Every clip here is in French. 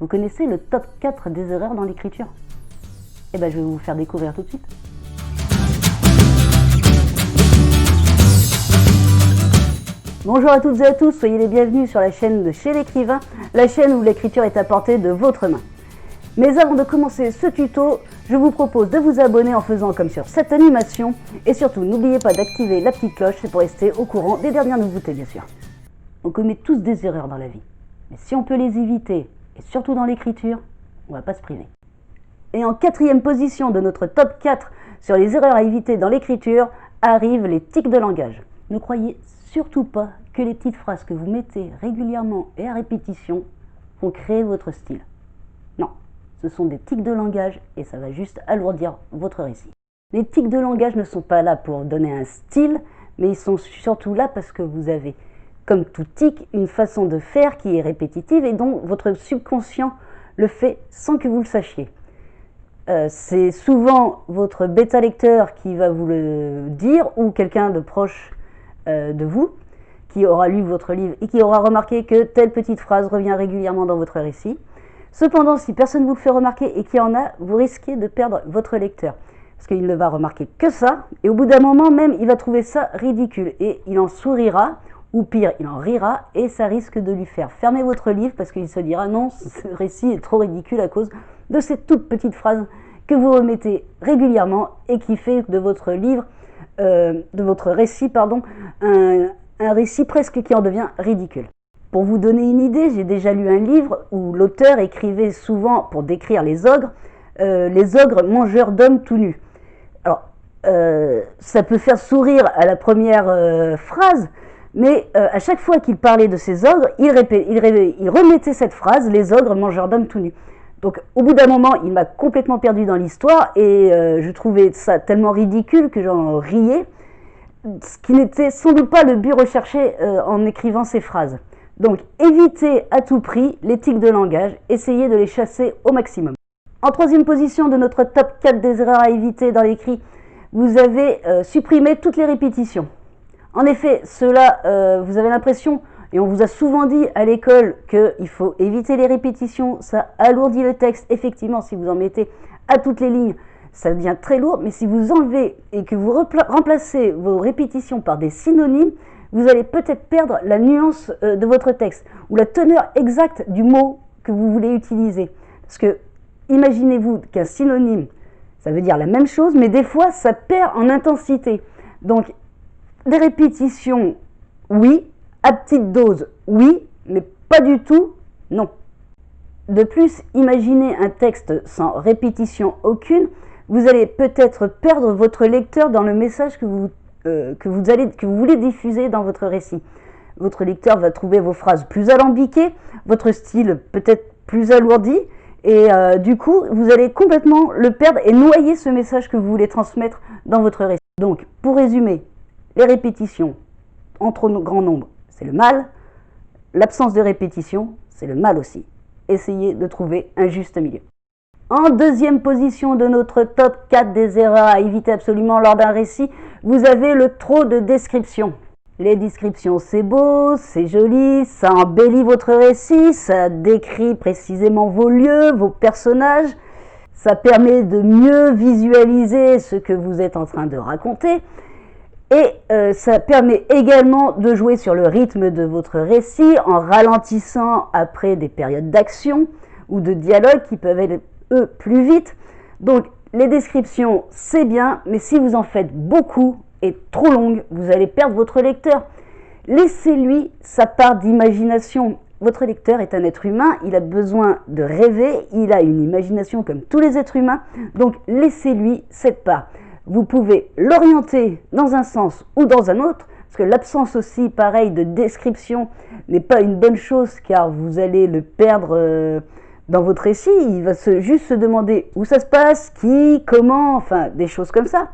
Vous connaissez le top 4 des erreurs dans l'écriture? Eh bien, je vais vous faire découvrir tout de suite. Bonjour à toutes et à tous, soyez les bienvenus sur la chaîne de Chez l'Écrivain, la chaîne où l'écriture est à portée de votre main. Mais avant de commencer ce tuto, je vous propose de vous abonner en faisant comme sur cette animation et surtout n'oubliez pas d'activer la petite cloche, c'est pour rester au courant des dernières nouveautés bien sûr. On commet tous des erreurs dans la vie, mais si on peut les éviter, et surtout dans l'écriture, on ne va pas se priver. Et en quatrième position de notre top 4 sur les erreurs à éviter dans l'écriture, arrivent les tics de langage. Ne croyez surtout pas que les petites phrases que vous mettez régulièrement et à répétition vont créer votre style. Non, ce sont des tics de langage et ça va juste alourdir votre récit. Les tics de langage ne sont pas là pour donner un style, mais ils sont surtout là parce que vous avez, comme tout tic, une façon de faire qui est répétitive et dont votre subconscient le fait sans que vous le sachiez. C'est souvent votre bêta-lecteur qui va vous le dire ou quelqu'un de proche de vous qui aura lu votre livre et qui aura remarqué que telle petite phrase revient régulièrement dans votre récit. Cependant, si personne ne vous le fait remarquer et qu'il y en a, vous risquez de perdre votre lecteur. Parce qu'il ne va remarquer que ça, et au bout d'un moment même, il va trouver ça ridicule. Et il en sourira, ou pire, il en rira, et ça risque de lui faire fermer votre livre parce qu'il se dira non, ce récit est trop ridicule à cause de cette toute petite phrase que vous remettez régulièrement et qui fait de votre livre, de votre récit, pardon, un récit presque qui en devient ridicule. Pour vous donner une idée, j'ai déjà lu un livre où l'auteur écrivait souvent, pour décrire les ogres mangeurs d'hommes tout nus. Alors, ça peut faire sourire à la première phrase, mais à chaque fois qu'il parlait de ces ogres, il remettait cette phrase, les ogres mangeurs d'hommes tout nus. Donc au bout d'un moment, il m'a complètement perdu dans l'histoire et je trouvais ça tellement ridicule que j'en riais, ce qui n'était sans doute pas le but recherché en écrivant ces phrases. Donc évitez à tout prix les tics de langage, essayez de les chasser au maximum. En troisième position de notre top 4 des erreurs à éviter dans l'écrit, vous avez supprimé toutes les répétitions. En effet, cela, vous avez l'impression, et on vous a souvent dit à l'école qu'il faut éviter les répétitions, ça alourdit le texte. Effectivement, si vous en mettez à toutes les lignes, ça devient très lourd, mais si vous enlevez et que vous remplacez vos répétitions par des synonymes, vous allez peut-être perdre la nuance de votre texte ou la teneur exacte du mot que vous voulez utiliser. Parce que imaginez-vous qu'un synonyme, ça veut dire la même chose, mais des fois, ça perd en intensité. Donc, des répétitions, oui. À petite dose, oui, mais pas du tout, non. De plus, imaginez un texte sans répétition aucune, vous allez peut-être perdre votre lecteur dans le message que vous voulez diffuser dans votre récit. Votre lecteur va trouver vos phrases plus alambiquées, votre style peut-être plus alourdi, et du coup, vous allez complètement le perdre et noyer ce message que vous voulez transmettre dans votre récit. Donc, pour résumer, les répétitions en trop grand nombre, c'est le mal. L'absence de répétition, c'est le mal aussi. Essayez de trouver un juste milieu. En deuxième position de notre top 4 des erreurs à éviter absolument lors d'un récit, vous avez le trop de descriptions. Les descriptions, c'est beau, c'est joli, ça embellit votre récit, ça décrit précisément vos lieux, vos personnages, ça permet de mieux visualiser ce que vous êtes en train de raconter. Et ça permet également de jouer sur le rythme de votre récit en ralentissant après des périodes d'action ou de dialogue qui peuvent aller, eux, plus vite. Donc, les descriptions, c'est bien, mais si vous en faites beaucoup et trop longues, vous allez perdre votre lecteur. Laissez-lui sa part d'imagination. Votre lecteur est un être humain, il a besoin de rêver, il a une imagination comme tous les êtres humains, donc laissez-lui cette part. Vous pouvez l'orienter dans un sens ou dans un autre, parce que l'absence aussi, pareil, de description n'est pas une bonne chose, car vous allez le perdre dans votre récit. Il va juste se demander où ça se passe, qui, comment, enfin, des choses comme ça.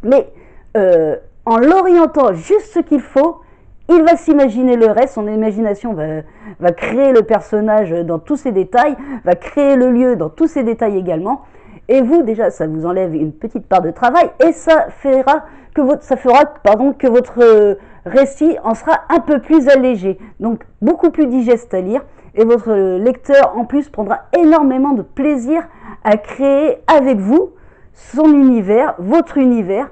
Mais en l'orientant juste ce qu'il faut, il va s'imaginer le reste, son imagination va créer le personnage dans tous ses détails, va créer le lieu dans tous ses détails également. Et vous, déjà, ça vous enlève une petite part de travail et ça fera que votre récit en sera un peu plus allégé. Donc, beaucoup plus digeste à lire et votre lecteur en plus prendra énormément de plaisir à créer avec vous son univers, votre univers.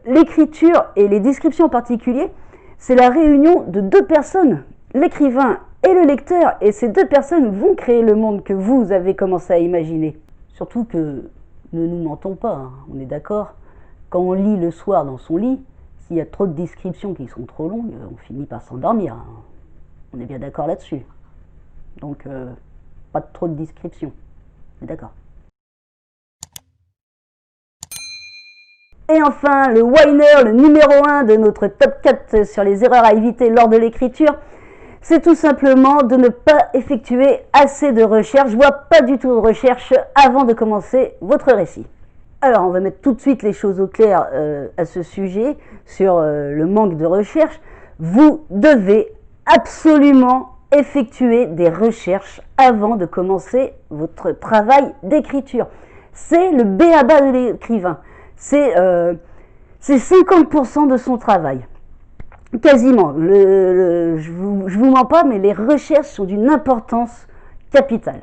L'écriture et les descriptions en particulier, c'est la réunion de deux personnes, l'écrivain et le lecteur, et ces deux personnes vont créer le monde que vous avez commencé à imaginer. Surtout que, ne nous mentons pas, hein, on est d'accord, quand on lit le soir dans son lit, s'il y a trop de descriptions qui sont trop longues, on finit par s'endormir. Hein. On est bien d'accord là-dessus. Donc, pas de trop de descriptions. On est d'accord. Et enfin, le whiner, le numéro 1 de notre top 4 sur les erreurs à éviter lors de l'écriture, c'est tout simplement de ne pas effectuer assez de recherche, voire pas du tout de recherche avant de commencer votre récit. Alors, on va mettre tout de suite les choses au clair à ce sujet, sur le manque de recherche. Vous devez absolument effectuer des recherches avant de commencer votre travail d'écriture. C'est le b.a.-ba de l'écrivain. C'est 50% de son travail. Quasiment. Je vous mens pas, mais les recherches sont d'une importance capitale.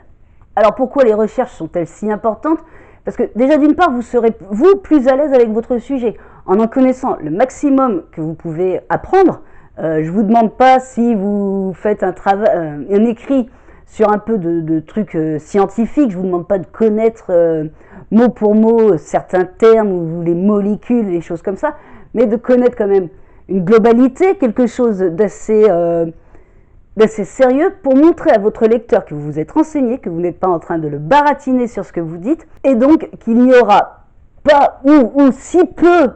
Alors pourquoi les recherches sont-elles si importantes? Parce que déjà d'une part, vous serez vous plus à l'aise avec votre sujet en connaissant le maximum que vous pouvez apprendre. Je vous demande pas si vous faites un écrit sur un peu de trucs scientifiques. Je vous demande pas de connaître mot pour mot certains termes ou les molécules, les choses comme ça, mais de connaître quand même une globalité, quelque chose d'assez sérieux pour montrer à votre lecteur que vous vous êtes renseigné, que vous n'êtes pas en train de le baratiner sur ce que vous dites, et donc qu'il n'y aura pas ou si peu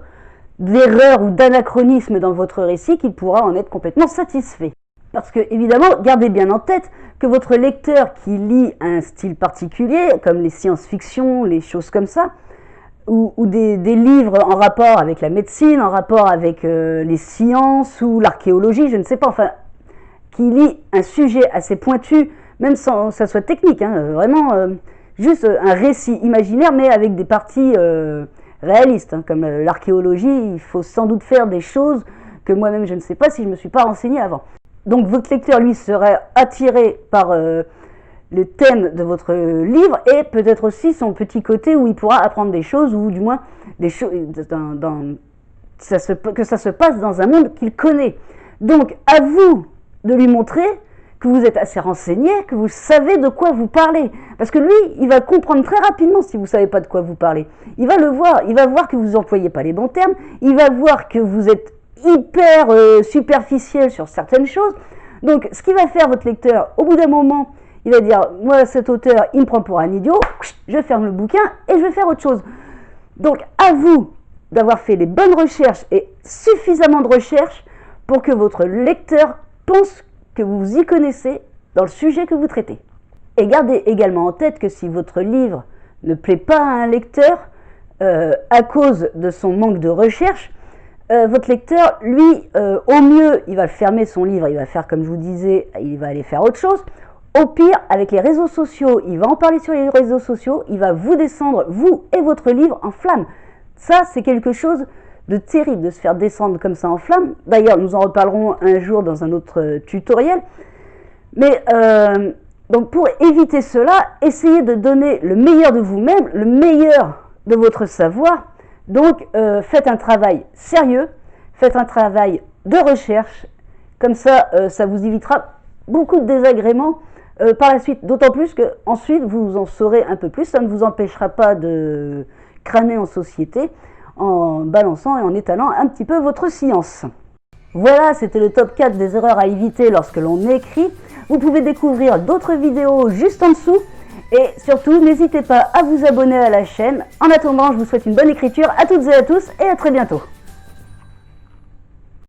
d'erreurs ou d'anachronismes dans votre récit qu'il pourra en être complètement satisfait. Parce que, évidemment, gardez bien en tête que votre lecteur qui lit un style particulier, comme les science-fiction, les choses comme ça, ou des livres en rapport avec la médecine, en rapport avec les sciences ou l'archéologie, je ne sais pas, enfin, qui lit un sujet assez pointu, même sans que ça soit technique, hein, vraiment juste un récit imaginaire, mais avec des parties réalistes, hein, comme l'archéologie, il faut sans doute faire des choses que moi-même je ne sais pas si je ne me suis pas renseigné avant. Donc votre lecteur, lui, serait attiré par le thème de votre livre et peut-être aussi son petit côté où il pourra apprendre des choses, ou du moins des choses que ça se passe dans un monde qu'il connaît. Donc à vous de lui montrer que vous êtes assez renseigné, que vous savez de quoi vous parlez. Parce que lui, il va comprendre très rapidement si vous ne savez pas de quoi vous parlez. Il va le voir, il va voir que vous n'employez pas les bons termes, il va voir que vous êtes hyper superficiel sur certaines choses. Donc ce qu'il va faire votre lecteur, au bout d'un moment, il va dire, moi cet auteur, il me prend pour un idiot, je ferme le bouquin et je vais faire autre chose. Donc à vous d'avoir fait les bonnes recherches et suffisamment de recherches pour que votre lecteur pense que vous y connaissez dans le sujet que vous traitez. Et gardez également en tête que si votre livre ne plaît pas à un lecteur à cause de son manque de recherche, votre lecteur, lui, au mieux, il va fermer son livre, il va faire comme je vous disais, il va aller faire autre chose. Au pire, avec les réseaux sociaux, il va en parler sur les réseaux sociaux, il va vous descendre, vous et votre livre, en flammes. Ça, c'est quelque chose de terrible de se faire descendre comme ça en flammes. D'ailleurs, nous en reparlerons un jour dans un autre tutoriel. Mais donc pour éviter cela, essayez de donner le meilleur de vous-même, le meilleur de votre savoir. Donc faites un travail sérieux, faites un travail de recherche. Comme ça, ça vous évitera beaucoup de désagréments par la suite. D'autant plus qu'ensuite, vous en saurez un peu plus. Ça ne vous empêchera pas de crâner en société, en balançant et en étalant un petit peu votre science. Voilà, c'était le top 4 des erreurs à éviter lorsque l'on écrit. Vous pouvez découvrir d'autres vidéos juste en dessous. Et surtout, n'hésitez pas à vous abonner à la chaîne. En attendant, je vous souhaite une bonne écriture à toutes et à tous et à très bientôt.